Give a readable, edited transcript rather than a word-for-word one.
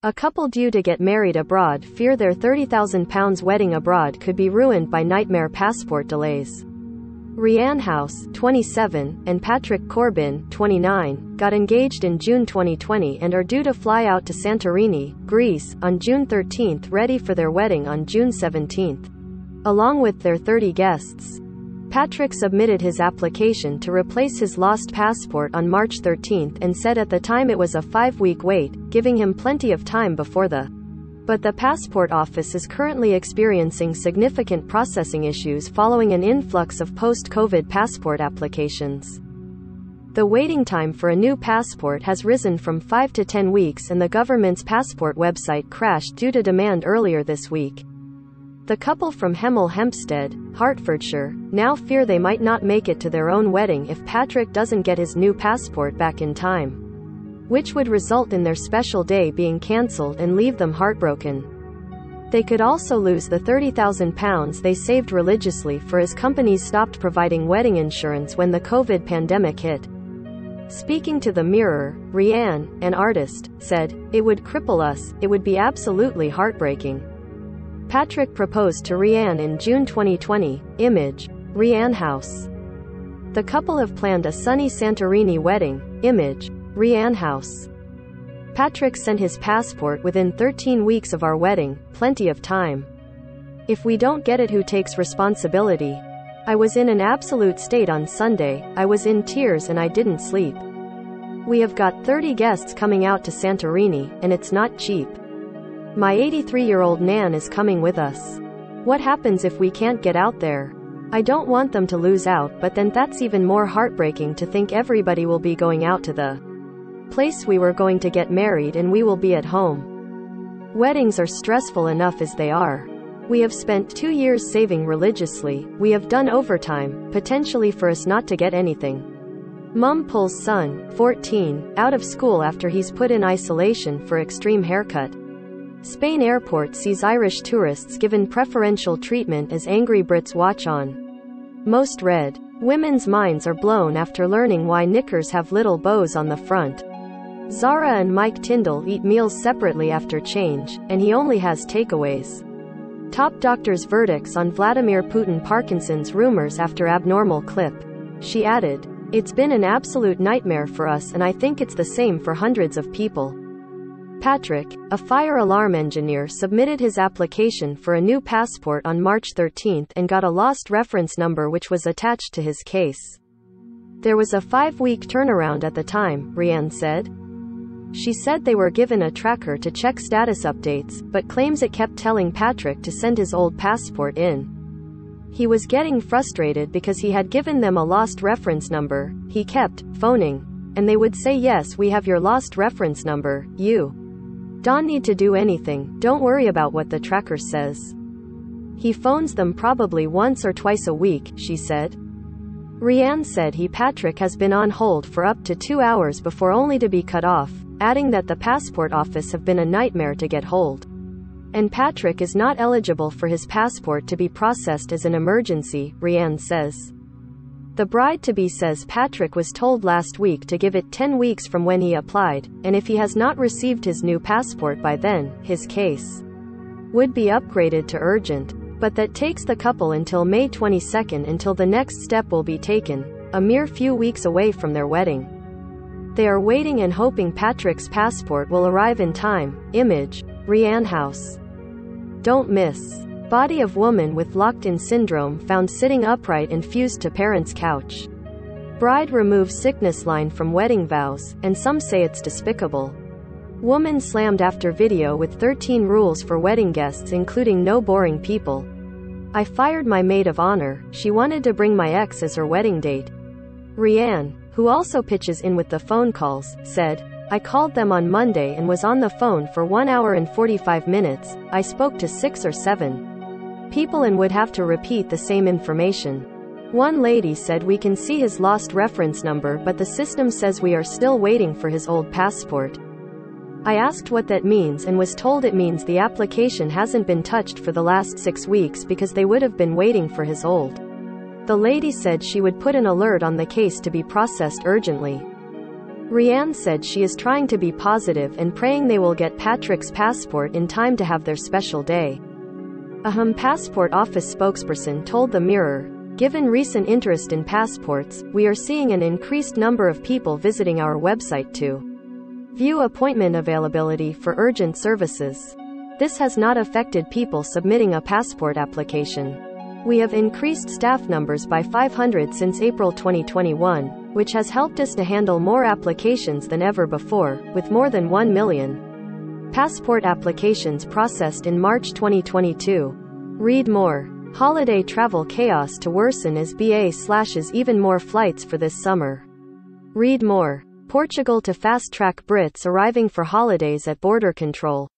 A couple due to get married abroad fear their £30,000 wedding abroad could be ruined by nightmare passport delays. Rianne House, 27, and Patrick Corbin, 29, got engaged in June 2020 and are due to fly out to Santorini, Greece, on June 13, ready for their wedding on June 17. Along with their 30 guests. Patrick submitted his application to replace his lost passport on March 13 and said at the time it was a 5-week wait, giving him plenty of time before But the passport office is currently experiencing significant processing issues following an influx of post-COVID passport applications. The waiting time for a new passport has risen from 5 to 10 weeks, and the government's passport website crashed due to demand earlier this week. The couple from Hemel Hempstead, Hertfordshire, now fear they might not make it to their own wedding if Patrick doesn't get his new passport back in time, which would result in their special day being cancelled and leave them heartbroken. They could also lose the £30,000 they saved religiously for as companies stopped providing wedding insurance when the COVID pandemic hit. Speaking to The Mirror, Rianne, an artist, said, "It would cripple us, it would be absolutely heartbreaking." Patrick proposed to Rianne in June 2020. Image. Rianne House. The couple have planned a sunny Santorini wedding. Image. Rianne House. Patrick sent his passport within 13 weeks of our wedding, plenty of time. If we don't get it, who takes responsibility? I was in an absolute state on Sunday, I was in tears and I didn't sleep. We have got 30 guests coming out to Santorini, and it's not cheap. My 83-year-old Nan is coming with us. What happens if we can't get out there? I don't want them to lose out, but then that's even more heartbreaking to think everybody will be going out to the place we were going to get married and we will be at home. Weddings are stressful enough as they are. We have spent 2 years saving religiously, we have done overtime, potentially for us not to get anything. Mum pulls son, 14, out of school after he's put in isolation for extreme haircut. Spain airport sees Irish tourists given preferential treatment as angry Brits watch on. Most read. Women's minds are blown after learning why knickers have little bows on the front. Zara and Mike Tyndall eat meals separately after change, and he only has takeaways. Top doctor's verdicts on Vladimir Putin. Parkinson's rumors after abnormal clip. She added, "It's been an absolute nightmare for us, and I think it's the same for hundreds of people." Patrick, a fire alarm engineer, submitted his application for a new passport on March 13 and got a lost reference number which was attached to his case. There was a 5-week turnaround at the time, Rianne said. She said they were given a tracker to check status updates, but claims it kept telling Patrick to send his old passport in. He was getting frustrated because he had given them a lost reference number. He kept phoning, and they would say, "Yes, we have your lost reference number, you don't need to do anything, don't worry about what the tracker says." He phones them probably once or twice a week, she said. Rianne said Patrick has been on hold for up to 2 hours before only to be cut off, adding that the passport office have been a nightmare to get hold. And Patrick is not eligible for his passport to be processed as an emergency, Rianne says. The bride-to-be says Patrick was told last week to give it 10 weeks from when he applied, and if he has not received his new passport by then, his case would be upgraded to urgent. But that takes the couple until May 22 until the next step will be taken, a mere few weeks away from their wedding. They are waiting and hoping Patrick's passport will arrive in time. Image. Rianne House. Don't miss. Body of woman with locked-in syndrome found sitting upright and fused to parents' couch. Bride removes sickness line from wedding vows, and some say it's despicable. Woman slammed after video with 13 rules for wedding guests including no boring people. I fired my maid of honor, she wanted to bring my ex as her wedding date. Rianne, who also pitches in with the phone calls, said, I called them on Monday and was on the phone for 1 hour and 45 minutes, I spoke to 6 or 7 people and would have to repeat the same information. One lady said we can see his lost reference number but the system says we are still waiting for his old passport. I asked what that means and was told it means the application hasn't been touched for the last 6 weeks because they would have been waiting for his old. The lady said she would put an alert on the case to be processed urgently. Rianne said she is trying to be positive and praying they will get Patrick's passport in time to have their special day. A passport office spokesperson told the Mirror, "Given recent interest in passports, we are seeing an increased number of people visiting our website to view appointment availability for urgent services. This has not affected people submitting a passport application. We have increased staff numbers by 500 since April 2021, which has helped us to handle more applications than ever before, with more than 1 million passport applications processed in March 2022. Read more. Holiday travel chaos to worsen as BA slashes even more flights for this summer. Read more. Portugal to fast-track Brits arriving for holidays at border control.